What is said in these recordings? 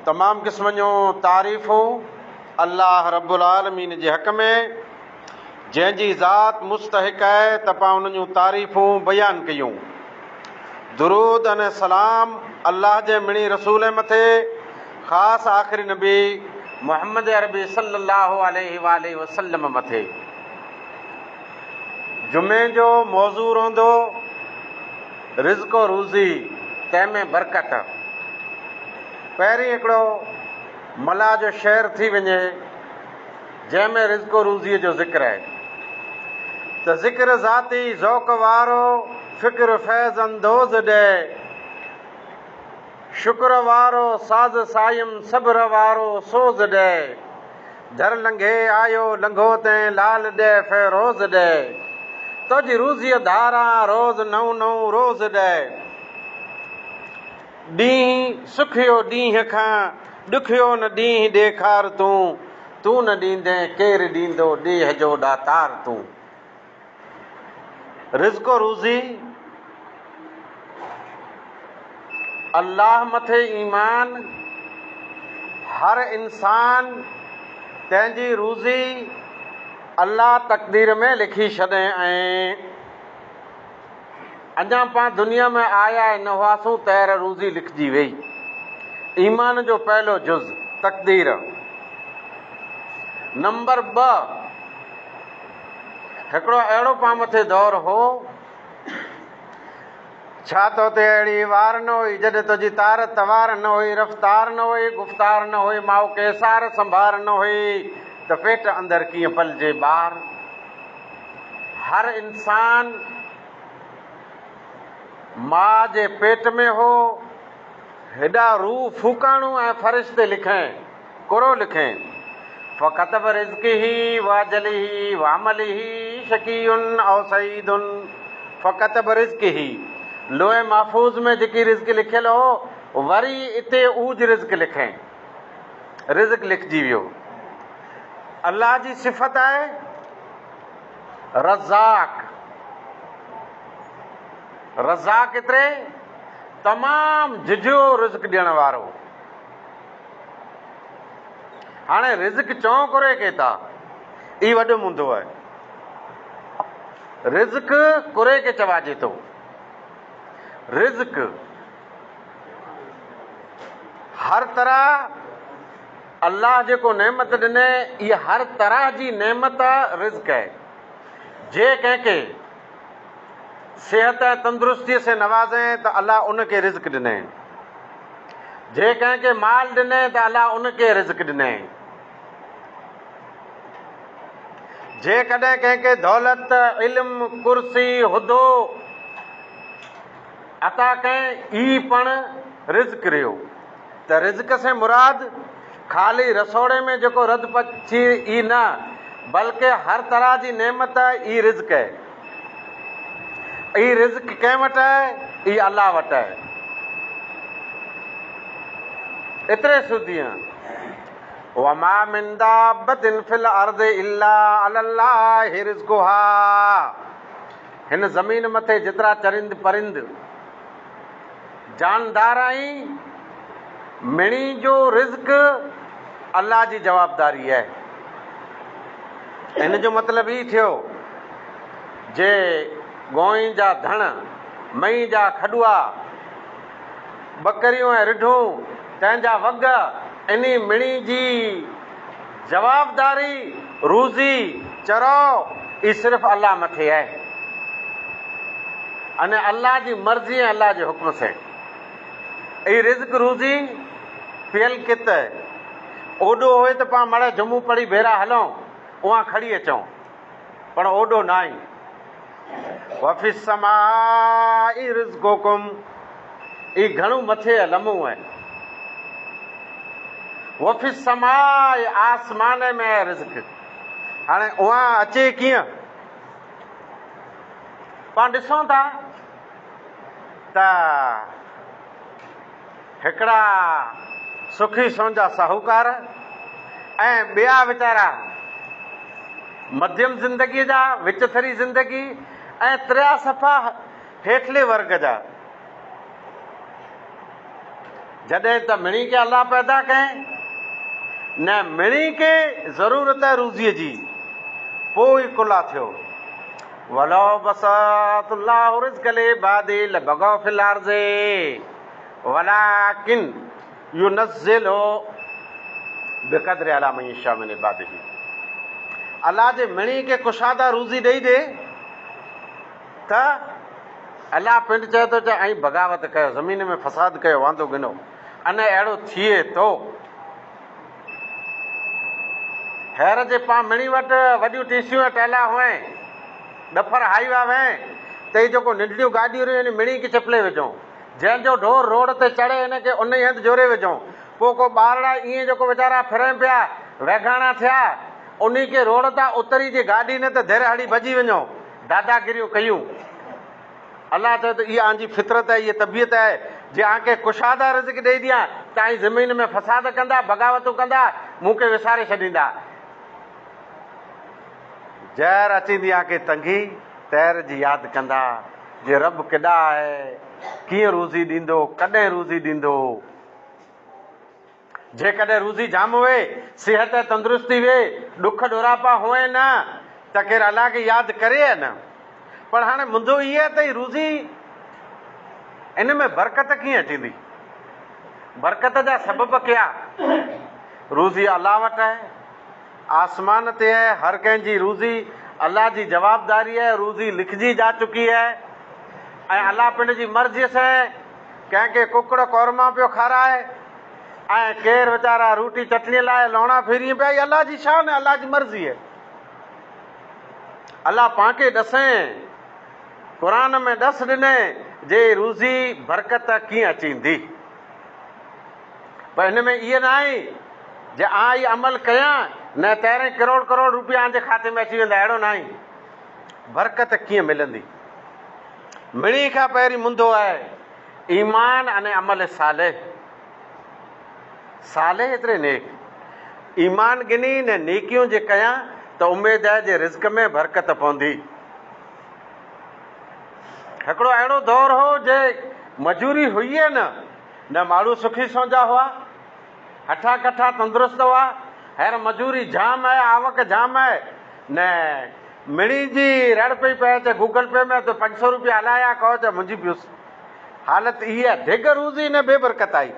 तमाम क़िस्म जूं तारीफ़ूं अल्लाह रब्बुल आलमीन जे हक़ में, जंहिंजी ज़ात मुस्तहिक़ आहे त पां उन जूं तारीफ़ूं बयानु कयूं। दुरूद अने सलाम अल्लाह जे मिणी रसूल मथे, ख़ासि आख़िरी नबी मुहम्मद अरबी सल्लल्लाहु अलैहि वसल्लम मथे। जुमे जो मौज़ू रहंदो रिज़्क़ रोज़ी, तंहिंमें बरकत। पहिरीं हिकिड़ो मला जो शेर थी वञे जंहिंमें रिज़्क़ रोज़ीअ जो ज़िक्र आहे त ज़िक्र ज़ाती ज़ौक़ वारो फ़िक्र फैज़ अंदोज़ ॾे, शुक्र वारो साज़ सायम सब्र वारो सोज़ ॾे, दर लंघे आयो लंघो तंहिं लाल ॾे फ़ैरोज़ ॾे, तुंहिंजी रोज़ीअ धारा रोज़ नओं नओं रोज़ ॾे, ॾींहुं सुखियो ॾींहं खां ॾुखियो न ॾींहुं ॾेखार तूं न ॾींदे केरु ॾींदो ॾींहं जो ॾातार तूं। रिज़्क़ रोज़ी अल्लाह मथे ईमान, हर इंसान तंहिंजी रोज़ी अल्लाह तक़दीर में लिखी छॾे। ऐं अञा पाण दुनिया में आया न हुआसीं तैर रोज़ी लिखिजी वई। ईमान जो पहलो जुज़ तक़दीर। नंबर 2, हिकिड़ो अहिड़ो पाण मथे दौर हो, छा तो ते अहिड़ी वार न हुई जॾहिं तुंहिंजी तार तवार न हुई, रफ़्तार न हुई, गुफ़्तार न हुई, माउ केसार संभार न हुई, त पेट अंदरि कीअं पलिजे ॿार। हर इंसान मां जे पेट में हो, हेॾा रूह फूकाणू ऐं फ़रिश्ते लिखें, कुरो लिखें, फ़क़त रिज़्क़िही वाजलिही वामलिही शक़ीयुन औ सईदुन, फ़क़त रिज़्क़िही। लोहे महफ़ूज़ में जेकी रिज़्क़ लिखियल हो, वरी इते ऊज रिज़्क़ लिखें, रिज़्क़ लिखिजी वियो। अल्लाह जी सिफ़त आहे रज़ाक़। रज़ाक़ एतिरे तमामु झिझो रिज़्क़ ॾियण वारो। हाणे रिज़्क़ चऊं कुरे के था, ई वॾो मुंदो आहे। रिज़्क़ कुरे के चवाइजे थो। रिज़्क़ हर तरह अल्लाह जेको नेमत ॾिने, इहा हर तरह जी नेमत रिज़्क़ आहे। जे कंहिंखे सेहत ऐं तंदुरुस्तीअ से नवाज़े त अल्लाह उनखे रिज़्क़ ॾिने, जे कंहिंखे माल ॾिने त अल्लाह उनखे रिज़्क़ ॾिने, जे कॾहिं कंहिंखे दौलत इल्म कुर्सी हुदो अता कहीं, ई पण रिज़्क़ रहियो। त रिज़्क़ से मुराद ख़ाली रसोड़े में जेको रद पची ई न, बल्कि हर तरह जी नेमत ई रिज़्क़ आहे। ई रिज़्क़ कंहिं वटि आहे? ई अल्लाह वटि आहे। एतिरे सूदीअ वमा मिन दाब्बतिन फिल अर्ज़ि इल्ला अलल्लाहि रिज़्क़ुहा। हिन ज़मीन मथे जेतिरा चरिंद परिंद जानदार आहीं, मिणी जो रिज़्क़ अल्लाह जी जवाबदारी आहे। हिन जो मतिलबु ई थियो जे गोई जा धण, मई जा खॾुआ, बकरियूं ऐं रिढूं, तंहिंजा वॻ, इन्ही मिणी जी जवाबदारी रोज़ी चरो ई सिर्फ़ु अल्लाह मथे आहे। अने अल्लाह जी मर्ज़ी ऐं अल्लाह जे हुक्म से ई रिज़्क़ रोज़ी पियल कित ओॾो हुए त पाण माड़ा जम्मू पढ़ी भेरा हलूं, उहा खड़ी अचूं, पर ओॾो न आई। वफ़ी समाई रिज़्क़ुकुम, ई घणो मथे लम्हो आहे। वफ़ी समाई, आसमान में आहे रिज़्क़। हाणे उहा अचे कीअं? पाण ॾिसूं था त हिकिड़ा सुखी सोंजा साहूकार ऐं ॿिया वीचारा मध्यम ज़िंदगीअ जा, विचथरी ज़िंदगी ऐं 3 सफ़ा हेठले वर्ग जा, जॾहिं त मिणी खे अलाह पैदा कयईं, न मिणी खे ज़रूरत आहे रूज़ीअ जी, पोइ ई कुला थियो। वलो बसतुल्लाहु रिज़्क़ लिइबादी लबगौ फिल अर्ज़ि वलाकिन युनज़्ज़िलु बिक़द्रि अला मन यशा मिन इबादिही। अलाह जे मिणी खे कुशादा रूज़ी ॾेई ॾे त अलाह पिंड चए थो ऐं बग़ावत कयो, ज़मीन में फ़साद कयो, वांदो गिनो, अने अहिड़ो थिए थो। हैर जे पाण मिणी वटि वॾियूं टीसियूं टहला हुअईं, डफर हाईवा हुअईं, त ही जेको नंढड़ियूं गाॾियूं हुयूं मिणी खे चपले विझूं, जंहिंजो ढोर रोड ते चढ़े हिनखे उन ई हंधि जोड़े विझूं। पोइ को ॿारड़ा ईअं जेको वीचारा फिरनि पिया वैगाणा थिया, उन खे रोड तां उतरी जी गाॾी न त धीर हड़ी भॼी वञूं, दादागिरियूं कयूं। अलाह चए त इहा आंजी फितरत आहे, इहा तबियत आहे, जे आंखे कुशादा रिज़्क़ ॾेई ॾियां तव्हांजी ज़मीन में फ़साद कंदा, बग़ावतूं कंदा, मूंखे विसारे छॾींदा। ज़हर अचींदी आंखे तंगी, तैर जी यादि कंदा, जे रब केॾा आहे, कीअं रूज़ी ॾींदो, कॾहिं रूज़ी ॾींदो। जेकॾहिं रूज़ी जाम हुए, सिहत तंदुरुस्ती हुए, ॾुख ॾोरापा हुए न, त केरु अलाह खे यादि करे या न। पर हाणे मुंहिंजो इहा त रूज़ी इन में बरकत कीअं अचींदी, बरकत जा सबब कया। रूज़ी अलाह वटि आहे, आसमान ते आहे, हर कंहिंजी रूज़ी अलाह जी जवाबदारी आहे, रूज़ी लिखजी जा चुकी आहे। ऐं अलाह पिंड जी मर्ज़ीअ सां कंहिंखे कुकड़ कौरमा पियो खाराए, ऐं केरु वीचारा रोटी चटणीअ लाइ लौणा फेरी पिया, इहा अलाह जी शान आहे, अलाह जी मर्ज़ी आहे। अलाह पाण खे ॾसें, क़ुर में ॾस ॾिने जे रूज़ी बरकत कीअं अचींदी। पर हिन में इहा न आहे जे आं ई अमल कयां न 13 करोड़ करोड़ रुपया जे खाते में अची वेंदा, अहिड़ो न आहे। बरकत कीअं मिलंदी, मिणी खां पहिरीं मुंदो आहे ईमान अने अमल सालेह। सालेह एतिरे नेक, ईमान गिनी न नेकियूं जे कयां त उमेद आहे जे रिज़्क में बरकत पवंदी। हिकिड़ो अहिड़ो दौर हो जे मजूरी हुई न, न माण्हू सुखी सौंजा हुआ, हठा कठा तंदुरुस्त हुआ। हींअर मजूरी जाम आहे, आवक जाम आहे, न मिणी जी रड़ पई पए त गूगल पे में तो 500 रुपया हलाया कहो त मुंहिंजी पियुसि। हालत इहा ढिघ रूज़ी न बेबरकत आई,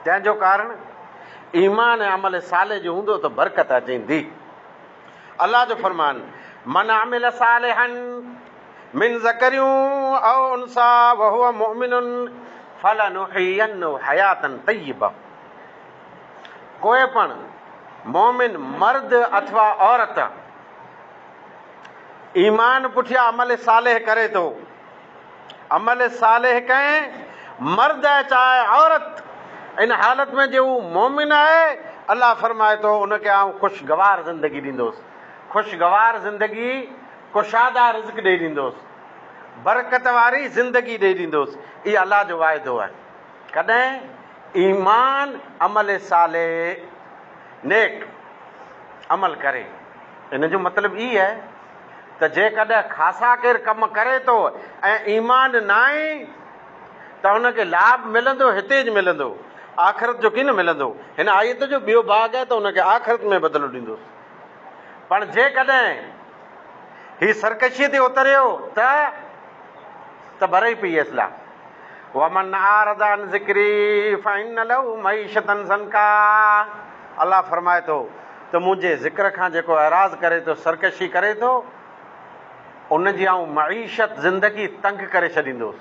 तंहिंजो कारण ईमान ऐं अमल साले जो हूंदो त बरकत अचींदी। अलाह जो फरमान, मन अमिल सालिहन मिन ज़करियूं औ उनसा वहुव मुमिनुन फलनुहियन्नहु हयातन तय्यबा। कोई पण मोमिन मर्द अथवा औरत ईमान पुठियां अमल सालेह करे थो, अमल सालेह कंहिं मर्द आहे चाहे औरत, इन हालत में जे हू मोमिन आहे, अलाह फरमाए थो उनखे आउं ख़ुशगवार ज़िंदगी ॾींदुसि, ख़ुशगवार ज़िंदगी, कुशादा रिज़्क ॾेई ॾींदुसि, बरकत वारी ज़िंदगी ॾेई ॾींदुसि। इहा अलाह जो वाइदो आहे। कॾहिं ईमान अमल सालेह नेक अमल करे। इन जो मतिलबु ई आहे त जेकॾहिं ख़ासा केरु कमु करे थो ऐं ईमान न आहे त हुनखे लाभ मिलंदो, हिते ज मिलंदो, आख़िरत जो की न मिलंदो। हिन आयत जो ॿियो भाग आहे त हुनखे आख़िरत में बदिलो ॾींदुसि। पर जेकॾहिं हीउ सरकशीअ ते उतरियो त भरे पई इस्लाह, वमन आरज़ अन ज़िक्री फ़इन्न लहू मईशतन ज़ंका। अलाह फरमाए थो त मुंहिंजे ज़िक्र खां जेको एराज़ करे थो, सरकशी करे थो, उनजी आउं मईशत ज़िंदगी तंग करे छॾींदुसि।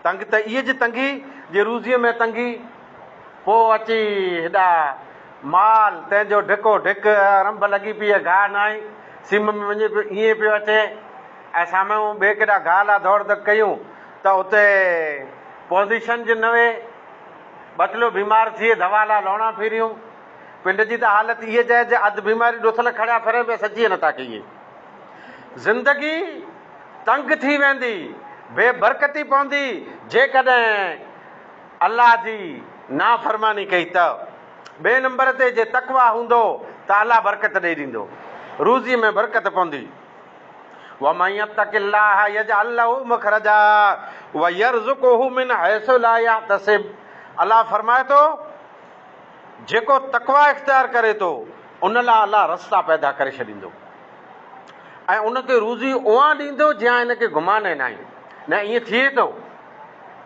तंग त इहे जी तंगी जे रूज़ीअ में तंगी, पोइ अची हेॾा माल तंहिंजो ढिको ढिक, रंभ लॻी पई आहे, गाह न आहे, सिम में वञे पियो ईअं पियो अचे, ऐं साम्हूं ॿिए केॾा गाह लाइ दौड़ धक कयूं त उते पोज़ीशन जे नवे ॿ किलो बीमार थिए, दवा लाइ लौणा फिरियूं। पिंड जी त हालत इहा चए जे अधु बीमारी ॾुथल खड़ा फिरे पिया, सची नथा कहिए। ज़िंदगी तंग थी वेंदी, बेबरकती पवंदी जेकॾहिं अलाह जी नाफ़रमानी कई त। ॿिए नंबर ते जे तक़वा हूंदो त अलाह बरकत ॾेई ॾींदो, रूज़ीअ में बरकत पवंदी। वमन यत्तक़िल्लाह यजअल लहू मख़रजा वयरज़ुक़हु मिन हैसु ला यहतसिब। अल्लाह फरमाए थो जेको तकवा इख्तियार करे थो उन लाइ अल्लाह रस्ता पैदा करे छॾींदो ऐं उनखे रोज़ी उहा ॾींदो जंहिं हिनखे घुमाने न आहे। न ईअं थिए थो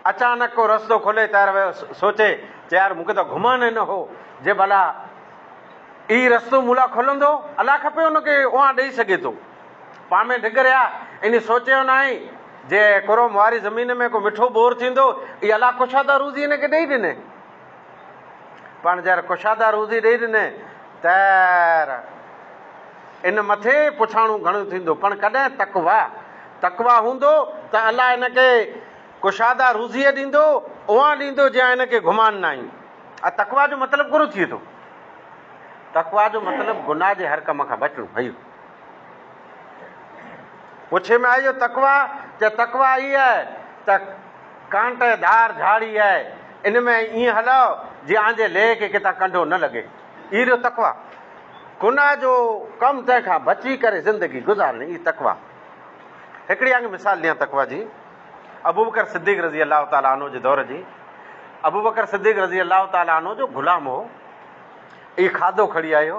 अचानक को रस्तो खोले त सोचे चए यार मूंखे त घुमाने न हो जे भला ई रस्तो मूला खोलंदो अल्लाह खपे उनखे उहा ॾेई सघे थो। पाण में डिगरिया इन सोचियो न आहे जे कुरम वारी ज़मीन में को मिठो बोर थींदो इहा अल्लाह कुशादा रोज़ी हिनखे ॾेई ॾिने। पाण जॾहिं कुशादा रोज़ी ॾेई ॾिने त इन मथे पुछाणो घणो थींदो। पण कॾहिं तकवा हूंदो त अल्लाह हिनखे कुशादा रोज़ीअ ॾींदो उहा ॾींदो जंहिं हिनखे घुमान न आई। ऐं तकवा जो मतिलबु कहिड़ो थिए थो? तकवा जो मतिलबु गुनाह जे हर कम खां बचणु। भई पुछे में आई तकवा त तकवा इहा आहे त कांटेदार झाड़ी आहे इन में ईअं हलाओ जीअं आंजे लेह खे किथां कंढो न लॻे। इहो तकवा गुनाह जो कमु तंहिंखां बची करे ज़िंदगी गुज़ारणी ई तकवा। हिकिड़ी अंग मिसाल ॾियां तकवा जी। अबू बकर सिद्दीक़ रज़ी अलाह ताला अन्हु जे दौर जी अबू बकर सिद्दीक़ रज़ी अलाह ताला अन्हु जो गुलाम हो। ई खाधो खणी आयो।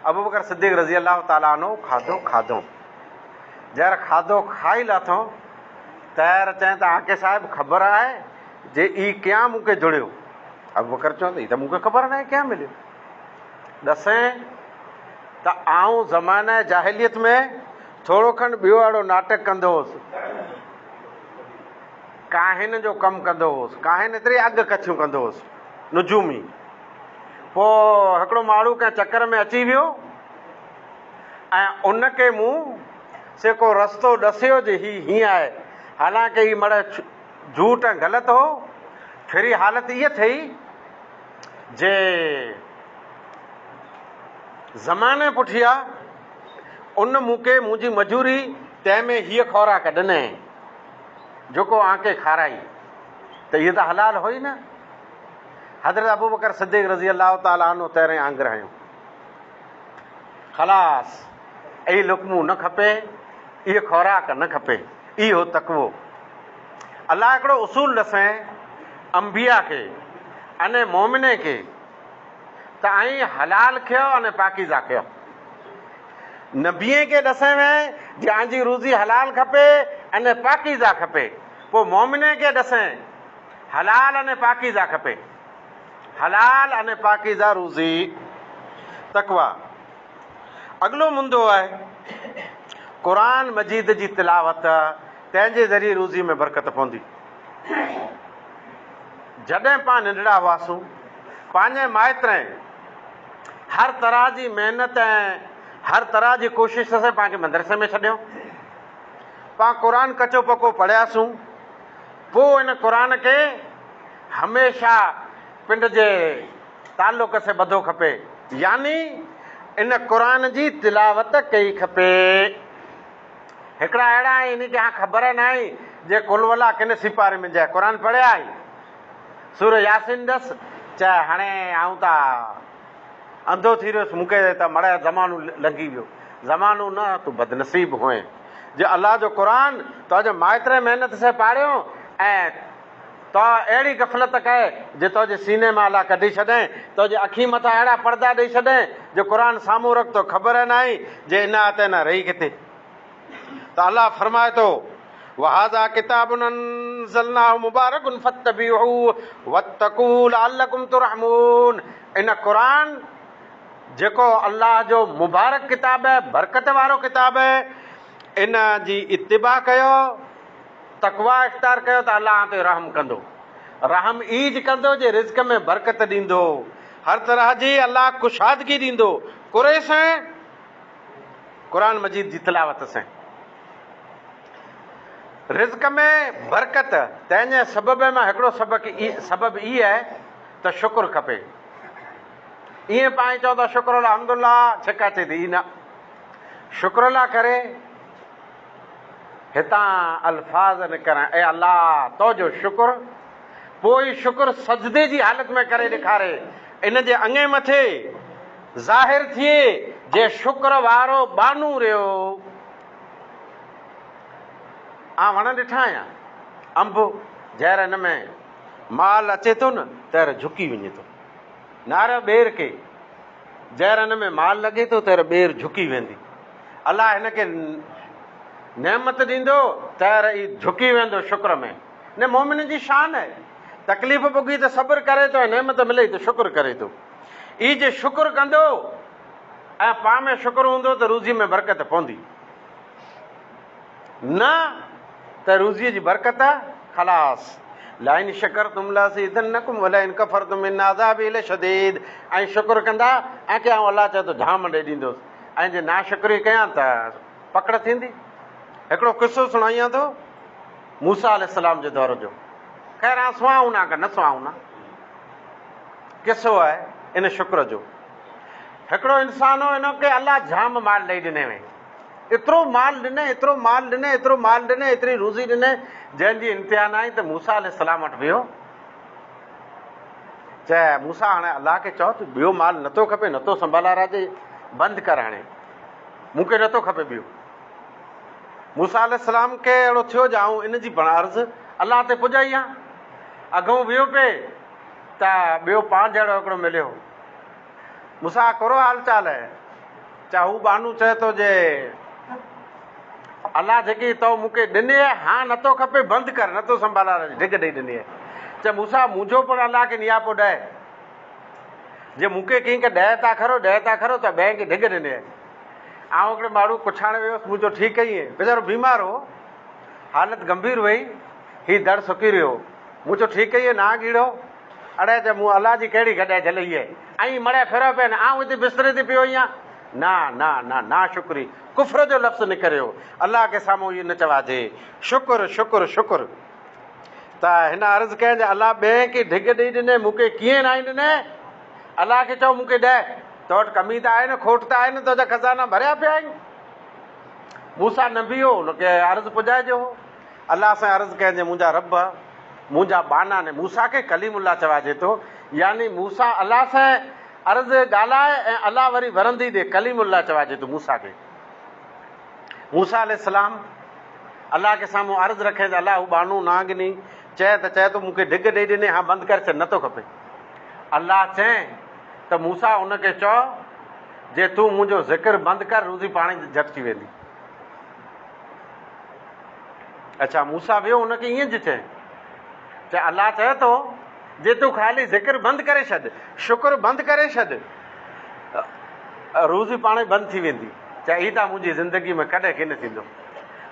अबू बकर सिद्दीक़ रज़ी अलाह ताला अन्हु खाधो जर खाधो खाई लाथो तैर चए त आके साहिब ख़बर आहे जे ई क्या मूंखे जुड़ियो। अबू बकर चवंदो त मूंखे ख़बर न आहे क्या मिलियो। ॾसें त आऊं ज़माने जाहिलियत में थोरो खनि ॿियो अहिड़ो नाटक कंदो हुउसि। काहिन जो कमु कंदो हुउसि। काहिन एतिरी अॻु कछियूं कंदो हुउसि नुजूमी। पोइ हिकिड़ो माण्हू कंहिं चकर में अची वियो ऐं उनखे मूं से को रस्तो ॾसियो जे हीअं आहे। हालांकि हीअ मड़ झूठ ऐं ग़लति हो। फिरी हालत इहा थी जे ज़माने पुठियां उन मूंखे मुंहिंजी मजूरी तंहिंमें हीअ खोराक ॾिनई जेको आंके खाराई त इहो त हलाल हुई न। हज़रत अबू बकर सिद्दीक़ रज़ी अलाह ताला अन्हु तेरे आंगर आहियूं ख़लास ई लुकमू न खपे इहा खोराक न खपे। इहो तकवो। अलाह हिकिड़ो उसूल ॾसें अंबिया खे अने मोमिने खे त आई हलाल खयो अने पाकीज़ा खयो। नबीअ खे ॾसें में जंहिंजी रोज़ी हलाल खपे अने पाकीज़ा खपे। पोइ मोमिने खे ॾसें हलाल अने पाकीज़ा खपे। हलाल अने पाकीज़ा रोज़ी तकवा। अॻिलो मुंदो आहे क़ुरान मजीद जी तिलावत तंहिंजे ज़रिए रोज़ी में बरकत पवंदी। जॾहिं पाण नंढड़ा हुआसीं पंहिंजे माइटनि हर तरह जी महिनत ऐं हर तरह जी कोशिश सां पाण खे मदरसे में छॾियो। पाण क़ुरान कचो पको पढ़ियासीं। पोइ इन क़ुरान खे हमेशह पिंड जे तालुक से ॿधो खपे यानी इन क़ुरान जी तिलावत कई खपे। हिकिड़ा अहिड़ा आहिनि इन खे हाणे ख़बर न आहे जे कुलवला किन सिपारे में जाए क़ुरान पढ़िया आई सूर यासीन ॾस चाहे हाणे आऊं त अंधो थी रहियुसि मूंखे त मड़ा ज़मानो लंघी वियो। ज़मानो न तूं बदनसीब हुए जे अलाह जो क़ुरान तुंहिंजे माइत्र महिनत से पाढ़ियो ऐं तो अहिड़ी गफ़लत कए जे तुंहिंजे सीने मां अलाह कढी छॾे तुंहिंजे अखी मथां अहिड़ा पर्दा ॾेई छॾे जो क़ुरान साम्हूं रख तो ख़बर न आहे जे इन ते न रही किथे। त अलाह फरमाए थो वहाज़ा किताबुन अंज़लनाहु मुबारकुन फत्तबिऊहु वत्तकू लअल्लकुम तुरहमून। इन क़ुरान जेको अल्लाह जो मुबारक किताब है बरकत वारो किताब है इन जी इत्तिबा कयो तकवा इख्तियार कयो त अल्लाह ते रहम कंदो। रहम ईज कंदो जे रिज़्क में बरकत ॾींदो हर तरह जी अल्लाह कुशादगी ॾींदो कुरे सां क़ुरान मजीद जी तिलावत सां रिज़्क में बरकत। तंहिंजे सबब मां हिकिड़ो सबब ई आहे त शुक्र खपे। ईअं पाण चवंदा शुक्र अल्हम्दुलिल्लाह छिका अचे थी न शुक्र करे हितां अल्फाज़ निकिरनि ऐं अल्लाह तो जो शुक्र। पोइ शुक्र सजदे जी हालत में करे ॾेखारे इन जे अङे मथे ज़ाहिर थिए जे शुक्र वारो बानू रहियो। वण ॾिठा आहियां अंब जहिड़ हिन में माल अचे थो न तैर झुकी वञे थो, नार ॿेर खे जंहिं हिन में माल लॻे थो तैर ॿेर झुकी वेंदी। अलाह हिनखे नेमत ॾींदो तैर ई झुकी वेंदो शुक्र में। न मोमिन जी शान आहे, तकलीफ़ पुगी त सब्र करे थो, ऐं नेमत मिले त शुक्र करे थो। ई जे शुक्र कंदो ऐं पाण में शुक्र हूंदो त रूज़ी में बरकत पवंदी, न त रूज़ीअ जी बरकत ख़लास। लाइन शकर तुम लासीदन्नकुम वलाइन कफरतुम इन अज़ाबी लशदीद। ऐं शुक्र कंदा ऐं की अलाह चए थो जाम ॾेई ॾींदुसि, ऐं जे नाशुक्री कयां त पकड़ थींदी। हिकिड़ो किसो सुणायां थो मूसा अलैहिस्सलाम जे दौर जो। ख़ैर हाणे सुहाऊं न न सुहाऊं न, किसो आहे इन शुक्र जो। हिकिड़ो इंसान हो, हिन खे अलाह जाम माल ॾेई ॾिने हुई, एतिरो माल ॾिने, एतिरो माल ॾिने, एतिरो माल ॾिने, एतिरी रूज़ी ॾिने जंहिंजी इम्तिहान आई त मूसा अलैहिस्सलाम वटि वियो। चए मूसा हाणे अलाह खे चओ त ॿियो माल नथो खपे, नथो संभाला राजे, बंदि कर, हाणे मूंखे नथो खपे ॿियो। मूसा अलैहिस्सलाम खे अहिड़ो थियो जो आऊं इन जी पाण अर्ज़ु अलाह ते पुॼाई आहे। अॻूं वियो पिए त ॿियो पाण जहिड़ो हिकिड़ो मिलियो। मूंसां कहिड़ो हाल चाल आहे? चा हू बानू चए थो जे अलाह जेकी तो मूंखे ॾिनी आहे, हा नथो खपे, बंदि कर, नथो संभाला, ढिग ॾेई ॾिनी आहे। च मूंसां मुंहिंजो पिणु अलाह खे नियापो ॾे, जे मूंखे कंहिंखे ॾह था खरो त ॿिए खे ढिग ॾिनी आहे। आउं हिकिड़े माण्हू पुछाणे वियुसि, मुंहिंजो ठीकु ई आहे, वीचारो बीमार हो, हालत गंभीर हुई, हीउ दर सुकी रहियो, मुंहिंजो ठीकु ई आहे ना ॻीड़ो। अड़े त मूं अलाह जी कहिड़ी गॾे झलई आहे, ऐं मड़े फिरो पिया आउं हिते बिस्तरे ते पियो आहियां। ना शुक्री, कुफर जो लफ़्ज़ निकिरियो, अलाह खे साम्हूं इहो न चवाजे। शुक्र शुक्र शुक्र। त हिन अर्ज़ु कयईं जे अलाह ॿिए खे ढिग ॾेई ॾिने, मूंखे कीअं न ॾिने? अलाह खे चओ मूंखे ॾे, तो वटि कमी त आहे न, खोट त आहे न, तुंहिंजा खज़ाना भरिया पिया आहिनि। मूसा न बीहो, हुनखे अर्ज़ु पुॼाइजो। अलाह सां अर्ज़ु कयईं मुंहिंजा रब, मुंहिंजा बाना ने, मूसा खे कलीमुल्लाह चवाइजे थो, यानी मूसा अलाह सां अर्ज़ु ॻाल्हाए ऐं अलाह वरी वरंदी ॾे, कलीमुल्लाह चवाइजे थो मूसा खे। मूसा अलैहिस्सलाम अलाह खे साम्हूं अर्ज़ु रखे त अलाह हू बानू ना ॻिनी, चए थो मूंखे ढिग ॾेई ॾिने, हा बंदि करे छॾ, नथो खपे। अलाह चए त मूसा उनखे चओ जे तूं मुंहिंजो ज़िक्र बंदि कर, रूज़ी पाण ई झटिजी वेंदी। अच्छा मूसा वियो, हुनखे ईअं ज चए अलाह चए थो जे तूं ख़ाली ज़िक्र बंदि करे छॾ, शुक्र बंदि करे छॾ, रूज़ी पाण ई बंदि थी वेंदी। चए हीअ त मुंहिंजी ज़िंदगी में कॾहिं किन थींदो,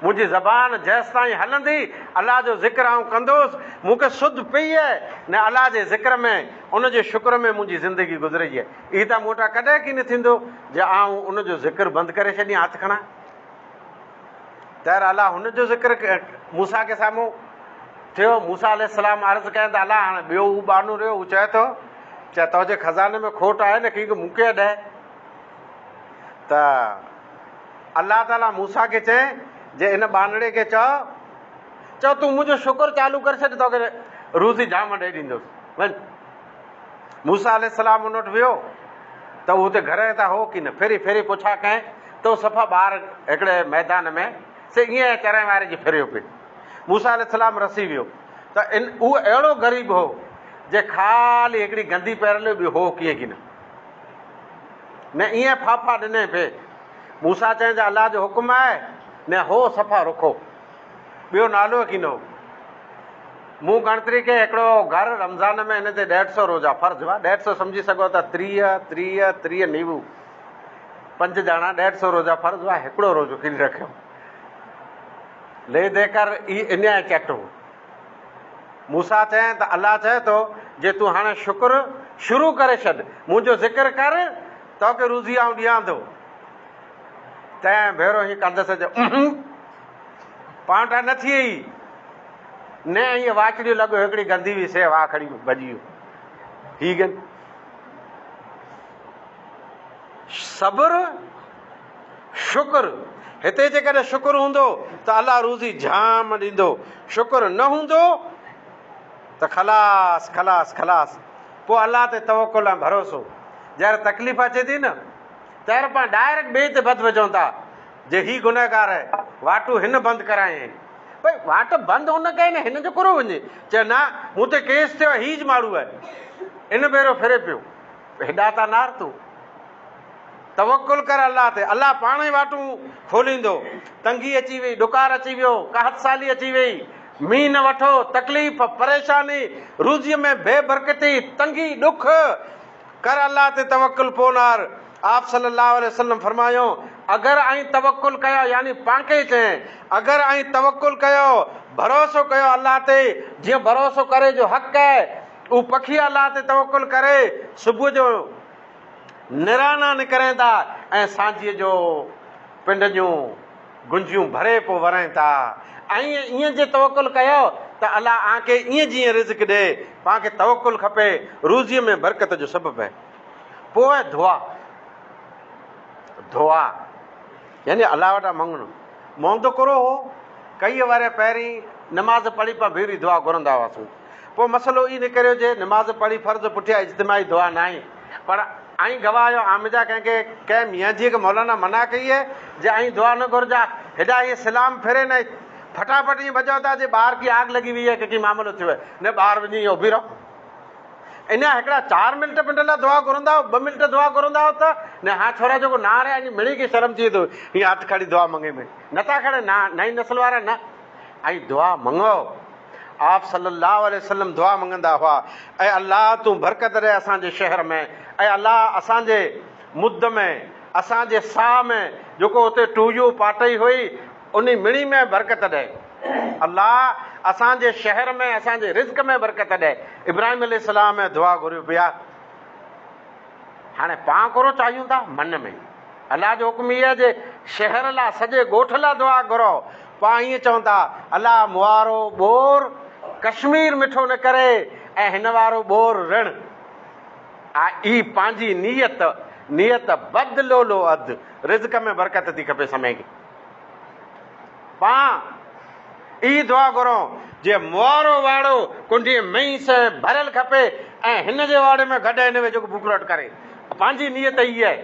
मुंहिंजी ज़बान जेसि ताईं हलंदी अलाह जो ज़िक्र आउं कंदुसि, मूंखे सुध पई आहे न अलाह जे ज़िक्र में, उनजे शुक्र में मुंहिंजी ज़िंदगी गुज़री आहे। हीअ त मूं वटां कॾहिं किन थींदो जे आउं उनजो ज़िक्र बंदि करे छॾियां, हथु खणा। त अलाह हुनजो ज़िक्र मूसा खे साम्हूं थियो। मूसा अलैहिस्सलाम अर्ज़ु कयनि त अलाह हाणे ॿियो हू बानू रहियो, हू चए थो तुंहिंजे खज़ाने में खोट आहे न, कंहिंखे मूंखे ॾे। त अलाह ताला मूसा खे चए जे इन बानड़े खे चओ तूं मुंहिंजो शुक्र चालू करे छॾ, तोखे रूज़ी जाम ॾेई ॾींदुसि, वञ। मूसा अलैहिस्सलाम उन वटि वियो त हू हुते घर तां हो की न, फेरी फेरी पुछा कयईं त सफ़ा ॿार हिकिड़े मैदान में से ईअं चरे वारे जी फिरियो पियो। मूसा अलैहिस्सलाम रसी वियो त उहो अहिड़ो ग़रीब हो जे ख़ाली हिकिड़ी गंदी पैरल बि हो कीअं की न ईअं फाफा ॾिने पिए। मूसा चई त अलाह जो हुकुम आहे न हो सफ़ा रुखो, ॿियो नालो की न हो। मूं गणतरी खे हिकिड़ो घर रमज़ान में हिन ते 150 रोज़ा फ़र्ज़ु आहे, 150 सम्झी सघो था 30 नीवू, 5 ॼणा 150 रोज़ा फ़र्ज़ु आहे, हिकिड़ो रोज़ो किनी रखियो ले दे कर इन चट हो। मूसा चए त अलाह चए थो जे तूं हाणे शुक्र शुरू करे छॾ, मुंहिंजो ज़िक्र कर, तोखे रूज़ी आउं ॾियां थो। तंहिं भेरो हीअं कंदसि पाण न थी न, ईअं वाचड़ियूं लॻो, हिकिड़ी गंदी हुई से वाह खड़ी भॼी वियो। हीअ सब्र शुक्र, हिते जेकॾहिं शुक्र हूंदो त अलाह रूज़ी जाम ॾींदो, शुक्र न हूंदो त ख़लास ख़लास ख़लास। पोइ अलाह ते तवकुल ऐं भरोसो। जंहिं तकलीफ़ अचे थी न तंहिं पाण डायरेक्ट ॿिए ते बद विझूं था जे हीउ गुनहगार आहे, वाटू हिन बंदि करायईं, भई वाट बंदि हुन कई न, हिन जो कुरो वञे। चए न मूं ते केस थियो, हीज माण्हू आहे, इन भेरो फिरे पियो, हेॾा था नार तूं तवकुल कर अलाह ते, अलाह पाण ई वाटूं खोलींदो। तंगी अची वई, ॾुकार अची वियो, कहत साली अची वई, मींहुं न वठो, तकलीफ़ परेशानी, रोज़ीअ में बेबरकती, तंगी, ॾुख, कर अलाह ते तवकुल पोइ नार। आप सल्लल्लाहु अलैहि वसल्लम फरमायो, अगरि ऐं तवकुल कयो, यानी पाणखे चए अगरि ऐं तवकुल कयो, भरोसो कयो अलाह ते, जीअं भरोसो करे जो हक़ आहे, उहो पखी अलाह ते तवकुल करे सुबुह जो निराना निकिरनि था ऐं सांझीअ जो पिंड जूं गुंजियूं भरे पोइ वरनि था। ऐं ईअं जे तवकुल कयो त अलाह आके ईअं जीअं रिज़्क़ ॾे, पाणखे तवकुल खपे, रोज़ीअ में बरकत जो सबबु आहे। पोइ दुआ, दुआ यानी अलाह वटां मंगणो। मोहम्मद कुरो हो, कई वारे पहिरीं नमाज़ पढ़ी पिया भेरी दुआ घुरंदा हुआसीं। पोइ मसइलो ई निकिरियो जे नमाज़ पढ़ी फ़र्ज़ु पुठियां इज्तिमाही दुआ न आहे, पर ऐं गवायो आमिजा कंहिंखे कंहिं मियाँ जी खे मौलाना मना कई आहे जे ऐं दुआ न घुरिजा, हेॾा इहे सलाम फेरे न फटाफट ईअं भॼो था जे ॿार की आग लॻी वई आहे, कंहिंखे मामिलो थियो आहे, न ॿार वञी ईअं उभी रहो। इन हिकिड़ा 4 मिंट पिंड लाइ दुआ घुरंदा हो, 2 मिंट दुआ घुरंदा हो त न हा छोरा जेको ना रहे अॼु मिड़ी खे शर्म थी थो हीअं हथु खणी दुआ मंगे में नथा खणे, ना नई नस्ल वारा न। ऐं दुआ मंगो, आप सल्लल्लाहु अलैहि वसल्लम दुआ मंगंदा हुआ, ऐं अलाह तूं बरकत ॾे असांजे शहर में, ऐं अलाह असांजे मुद में, असांजे साह में जेको हुते टूयू पाटई हुई उन मिणी में बरकत ॾे। अलाह असांजे शहर में, असांजे रिज़्क़ में बरकत ॾे। इब्राहिम अलैहिस्सलाम में दुआ घुरियो पिया। हाणे पाण कोरो चाहियूं था मन में, अलाह जो हुकुम इहो आहे जे शहर लाइ, सॼे ॻोठ लाइ दुआ घुरो। पाण ईअं चवनि था अलाह मुआरो बोर कश्मीर मिठो न करे ऐं हिन वारो बोर ऋण। ई पंहिंजी नियत, नियत बदलो लो अधु, रिज़्क़ में बरकत थी खपे समय खे। पाण ई दुआ घुरो जे मुआरो वाड़ो कुंडीअ मई से भरियल खपे ऐं हिन जे वाड़े में गॾु हिन में जेको बुकलट करे। पंहिंजी नियत ई आहे,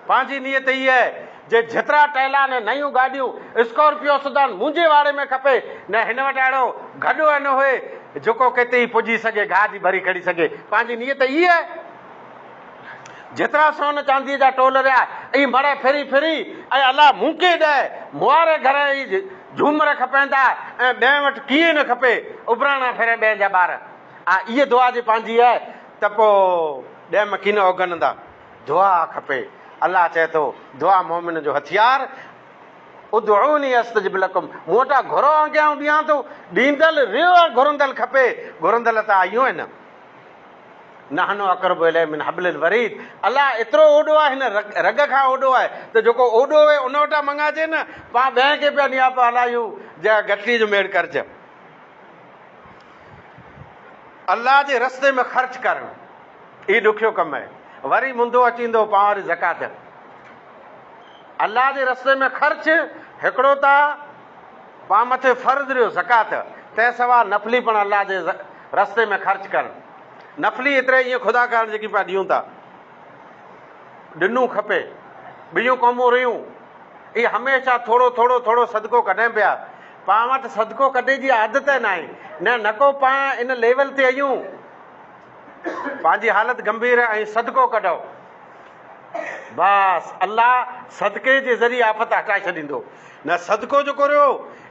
पंहिंजी नियत ई आहे जे जेतिरा टैला न नयूं गाॾियूं स्कॉर्पियो सुदान मुंहिंजे वाड़े में खपे, न हिन वटि अहिड़ो गॾु न हुए जेको किथे ई पुॼी सघे, गाॾी जी भरी खणी सघे। पंहिंजी नियत ई आहे। जेतिरा सोन चांदीअ जा टोल रहिया ई मड़े फिरी फिरी ऐं अलाह मूंखे ॾे, मुआरे घर ई झूमर खपनि था ऐं ॿिए वटि कीअं न खपे उबराणा फिरे ॿिए जा ॿार। इहा दुआ जी पंहिंजी आहे त पोइ ॾह मकीन उगनंदा। दुआ खपे। अलाह चए थो दुआ मोमिन जो हथियार, उदऊनी अस्तजिब लकुम, मूं वटां घुरो अॻियां ॾियां थो, ॾींदल रियो आहे, घुरंदल खपे, घुरंदल त आयूं आहिनि। नहनु अक़रबु इलैहि मिन हब्लिल वरीद, अलाह एतिरो ओॾो आहे, हिन रग खां ओॾो आहे त जेको ओॾो आहे उन वटां मंगाइजे न, पाण ॿिए खे पिया ॾियां पिया हलायूं जा गठरी जो मेड़ करज। अलाह जे रस्ते में ख़र्च करणु ई ॾुखियो कमु आहे। वरी मुंदो अचींदो पाण वरी ज़कात। अलाह जे रस्ते में ख़र्च हिकिड़ो त पाण मथे फ़र्ज़ रहियो ज़कात, तंहिं सवाइ नफ़ली पण अलाह जे रस्ते में ख़र्च करणु। नफ़ली एतिरे ईअं ख़ुदा करणु जेकी पिया ॾियूं था, ॾिनू खपे। ॿियूं क़ौमूं रहियूं इहे हमेशह थोरो थोरो थोरो सदको कढनि पिया। पाण वटि सदको कढे जी आदत न आहे, न को पाण इन लेवल ते आहियूं। पंहिंजी हालत गंभीर ऐं सदको कढो, बसि अलाह सदके जे ज़रिए आफ़त हटाए छॾींदो। न सदको जेको रहियो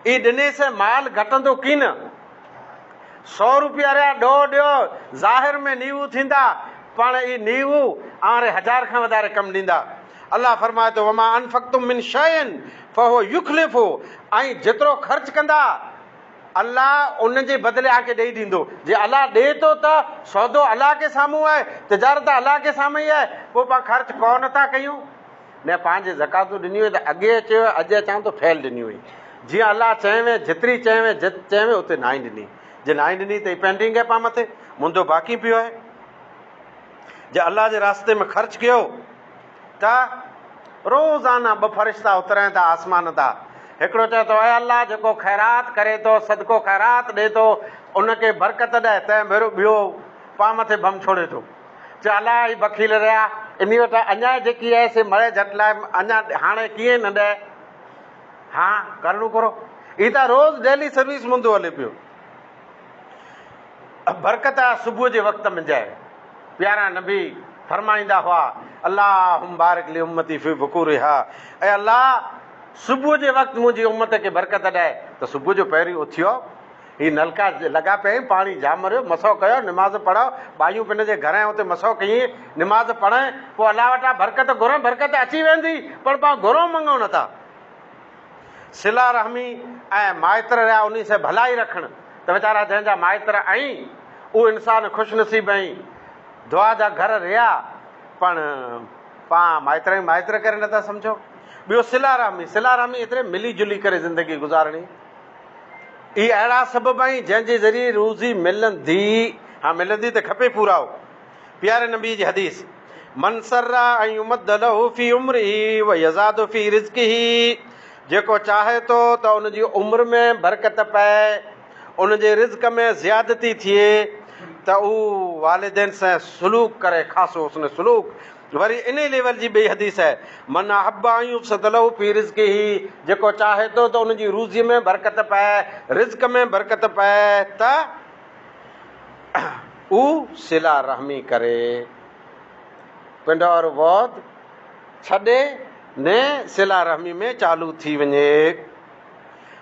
ई ॾिने से माल घटंदो की न। 100 रुपया रहिया ॾोह ॾियो, ज़ाहिर में नीवू थींदा, पाण ई नीवू हाणे 1000 खां वधारे कमु ॾींदा। अलाह फरमाए थो वमा अनफक़्तुम मिन शैइन फहुव युखलिफु, ऐं जेतिरो ख़र्च कंदा अलाह उन जे बदिले आके ॾेई ॾींदो। जे अलाह ॾे थो त सौदो अलाह के साम्हूं आहे, तिजारत अलाह के साम्हूं ई आहे, पोइ पाण ख़र्च कोन था कयूं। न पंहिंजे ज़कातूं ॾिनियूं त अॻे चयो, अॼु अचां थो फैल ॾिनियूं हुई। जीअं अलाह चएवे जेतिरी चएवे चएवे उते ना ई ॾिनी, जे ना ई ॾिनी त पेंडिंग आहे पाण मथे, मुंदो बाक़ी पियो आहे। जे अलाह जे रास्ते में ख़र्च कयो त रोज़ाना 2 फ़रिश्ता उतरनि था आसमान था। हिकिड़ो चए थो ऐं अलाह जेको ख़ैरात करे थो, सदको ख़ैरात ॾे थो, उनखे बरकत ॾे, तंहिं भेरो ॿियो पाण मथे बम छोड़े थो। चए अलाह ई बखील रहिया, इन वटि अञा जेकी आहे से मरे झट लाइ अञा हाणे कीअं न ॾे। हा करणो करो। ही त रोज़ डेली सर्विस मुंदो हले पियो। बरकत आहे सुबुह जे वक़्त में जाए। प्यारा नबी फरमाईंदा हुआ अल्लाहुम्मा बारिक ली उम्मती फी बुकूरिहा, ऐं अल्लाह सुबुह जे वक़्तु मुंहिंजी उम्मत खे बरकत ॾे। त सुबुह जो पहिरीं उथियो, ही नलका लॻा पिया आहिनि, पाणी जामरियो, मसो कयो, निमाज़ पढ़ो, भाइयूं पिन जे घर उते मसो कई, निमाज़ पढ़े, पोइ अलाह वटां बरकत घुरो, बरकत अची वेंदी, पर पाण घुरो मंगूं नथा। सिला रहमी ऐं माइत्र रहिया उन सां भलाई रखणु, त वीचारा जंहिंजा माइत्र आई उहो इंसानु ख़ुशनसीब आई, दुआ जा घर रहिया, पण पाण माइत्र करे नथा सम्झो। ॿियो सिला रहमी एतिरे मिली जुली करे ज़िंदगी गुज़ारणी। इहे अहिड़ा सबब आहिनि जंहिंजे ज़रिए रोज़ी मिलंदी, हा मिलंदी त खपे पूरा। प्यारे नबी जी हदीस, मन सर्रा ऐं उमद लहू फी उम्रिही व यज़ादु फी रिज़्क़िही, जेको चाहे थो त उनजी उमिरि में बरकत पए, उनजे रिज़्क़ में ज़्यादती थिए, त उहो वालिदैन सां सलूक करे, ख़ासो उसने सलूक। वरी इन लेवल जी ॿी हदीस है, मन अहब्बा अन युबसत लहू फी रिज़्क़िही, जेको चाहे थो त उनजी रोज़ीअ में बरकत पए, रिज़्क़ में बरकत पए, त उहो सिला रहमी करे, पिंड और वौद छॾे ने सिला रहमी में चालू थी वञे।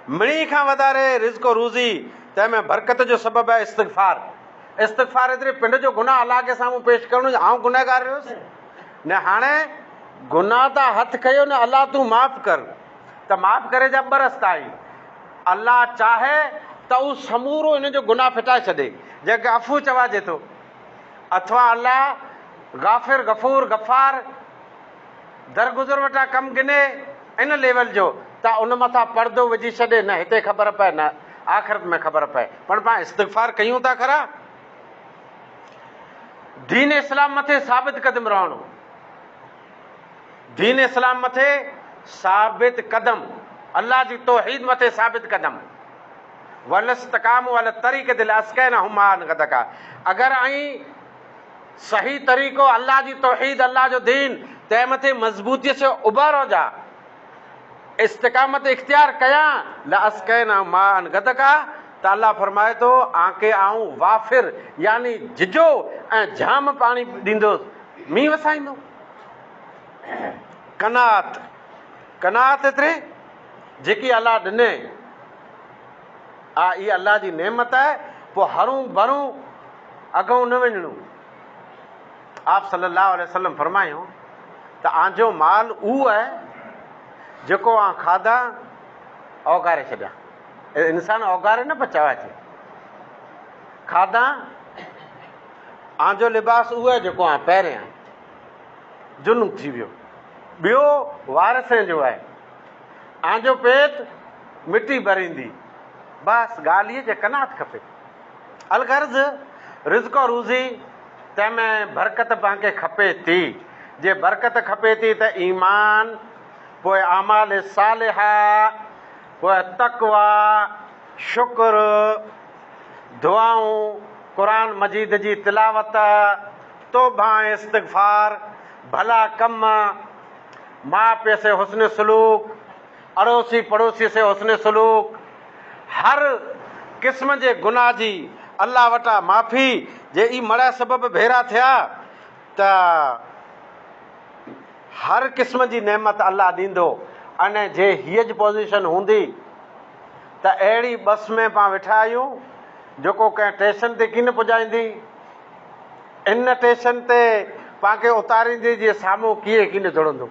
मिणी खां वधारे रिज़्क़ रोज़ी, तंहिंमें बरकत जो सबबु आहे इस्तिग़फ़ार। इस्तिग़फ़ार एतिरे पिंड जो गुनाह अलाह के साम्हूं पेश करणो, आउं गुनहगार हुयुसि न, हाणे गुनाह था हथु कयो न, अलाह तूं माफ़ कर, त माफ़ करे जा ॿ रस्ता आहिनि। अलाह चाहे त उहो समूरो इन जो गुनाह फिटाए छॾे, जंहिंखे अफ़ू चवाइजे थो, अथवा अलाह गाफ़िर गफ़ूर गफ़ार दरगुज़र वटां कमु गिने इन लेवल जो, त उन मथां पर्दो विझी छॾे, न हिते ख़बर पए न आख़िरत में ख़बर पए, पण पाण इस्तिग़फ़ार कयूं था खरा। दीन इस्लाम मथे साबित क़दम रहणो, दीन इस्लाम मथे साबित कदम, अल्लाह जी तौहीद मथे साबित कदम। वलस्तकामु अला तरीक़तिल अस्कैनहुम माअन गदका, अगर ऐं सही तरीक़ो अल्लाह जी तौहीद, अल्लाह जो दीन, तंहिं मथे मज़बूतीअ से उभारो जा, इस्तिक़ामत इख्तियार कयां, ल अस्कैनहुम माअन गदका, त अल्लाह फरमाए थो आंखे आऊं वाफ़िर यानी झिझो ऐं जाम पाणी ॾींदुसि, मींहुं वसाईंदो। कनात एतिरे जेकी अलाह ॾिने हा, इहा अलाह जी नेमत आहे, पोइ हरूं भरूं अॻूं न वञणो। आप सल्लल्लाहु अलैहि वसल्लम फरमायूं त आंजो माल उहो आहे जेको आं खाधा औगारे छॾिया। इंसान औगारे न पचाए अचे, खाधा। आंजो लिबास उहो आहे जेको आं पहिरियां जुनून थी वियो। ॿियो वारसे जो आहे, आंजो पेट मिटी भरींदी, बसि ॻाल्हि इहा जे कनात खपे। अलगर्ज़ रिज़्क़ रोज़ी, तंहिंमें बरकत तव्हांखे खपे थी। जे बरकत खपे थी त ईमान, पोइ आमाल सालिहा, पोइ तक़वा, शुक्र, दुआऊं, क़ुरान मजीद जी तिलावत, तौबा ऐं इस्तिग़फ़ार, भला कम, माउ पीउ से हुस्न सलूक, अड़ोसी पड़ोसी से हुस्न सलूक, हर क़िस्म जे गुनाह जी अल्लाह वटां माफ़ी। जे ई मड़ा सबब भेरा थिया त हर क़िस्म जी नेमत अल्लाह ॾींदो। अने जे हीअ जी पोज़ीशन हूंदी त अहिड़ी बस में पाण वेठा आहियूं जेको कंहिं स्टेशन ते कीन पुॼाईंदी, इन स्टेशन ते पाण खे उतारींदी, जे साम्हूं कीअं कीन जुड़ंदो।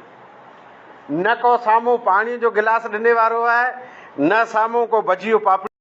न को साम्हूं पाणी जो गिलास ॾिने वारो आहे, न साम्हूं को भजियो पापड़ी